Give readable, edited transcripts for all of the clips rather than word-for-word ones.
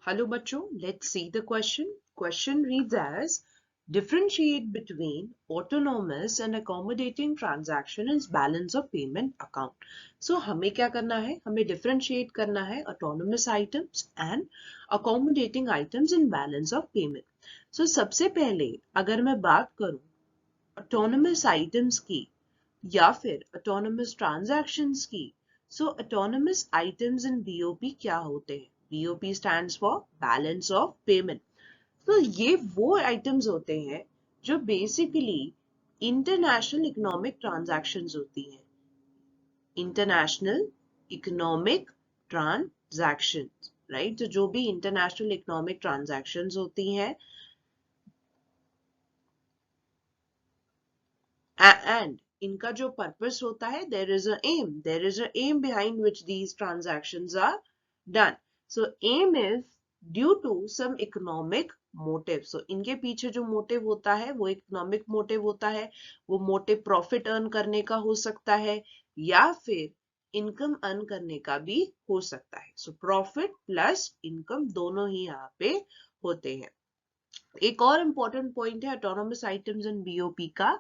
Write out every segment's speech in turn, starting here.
Hello bachcho, let's see the question. Question reads as differentiate between autonomous and accommodating transaction in balance of payment account. So हमें क्या करना है? हमें differentiate करना है autonomous items and accommodating items in balance of payment. So सबसे पहले अगर मैं बात करूं autonomous items की या फिर autonomous transactions की, so autonomous items in BOP क्या होते हैं? BOP stands for balance of payment. तो ये वो items होते हैं जो basically international economic transactions होती हैं. International economic transactions, right? तो जो भी international economic transactions होती हैं and इनका जो पर्पस होता है there is a aim behind which these transactions are done. So aim is due to some economic motive. So इनके पीछे जो motive होता है वो economic motive होता है. वो motive profit earn करने का हो सकता है या फिर income earn करने का भी हो सकता है. So profit plus income दोनों ही यहाँ पे होते हैं. एक और इम्पोर्टेंट पॉइंट है ऑटोनोमस आइटम्स इन बीओपी का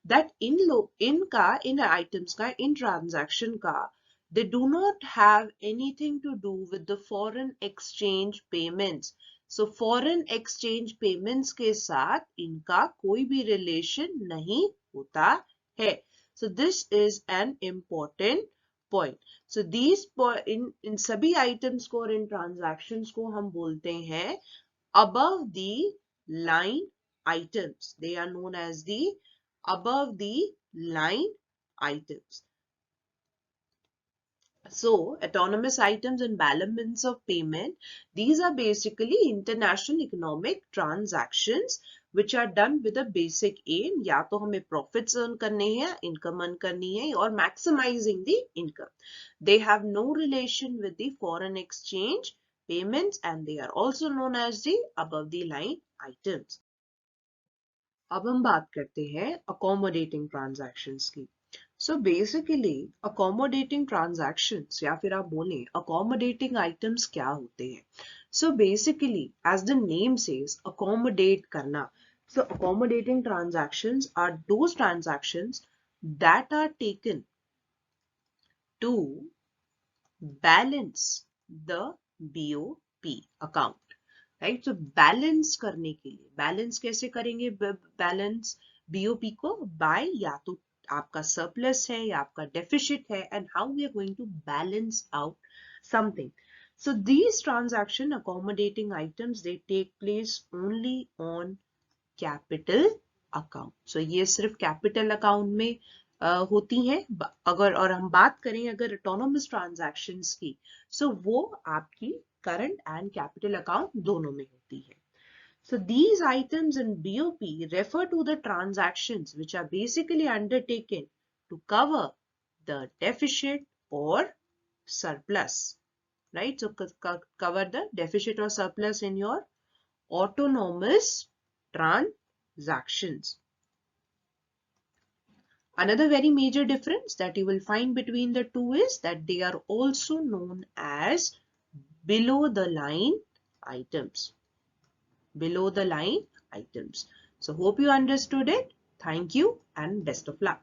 दैट इन आइटम्स का इन ट्रांजैक्शन का they do not have anything to do with the foreign exchange payments. So foreign exchange payments के साथ इनका कोई भी रिलेशन नहीं होता है. So this is an important point. So these इन सभी आइटम्स को और इन ट्रांजैक्शंस को हम बोलते हैं above the line items. They are known as the above the line items. So autonomous items and balance of payment, these are basically international economic transactions which are done with a basic aim. या तो हमें profits earn करने हैं, income earn करनी है और maximizing the income. They have no relation with the foreign exchange payments and they are also known as the above the line items. अब हम बात करते हैं accommodating transactions की. So basically accommodating transactions या फिर आप बोलें accommodating items क्या होते हैं? So basically as the name says accommodate करना. So accommodating transactions are those transactions that are taken to balance the BOP account. Right. तो बैलेंस करने के लिए बैलेंस कैसे करेंगे? बैलेंस बीओपी को बाय या तो आपका सरप्लस है या आपका डेफिसिट है and how we are going to balance out something. So these transaction accommodating items they take place only on capital account. So ये सिर्फ कैपिटल अकाउंट में होती हैं. अगर और हम बात करें अगर ऑटोनोमस ट्रांजैक्शंस की, सो वो आपकी current and capital account दोनों में होती है. So these items in BOP refer to the transactions which are basically undertaken to cover the deficit or surplus, right? So cover the deficit or surplus in your autonomous transactions. Another very major difference that you will find between the two is that they are also known as below the line items. Below the line items. So hope you understood it. Thank you and best of luck.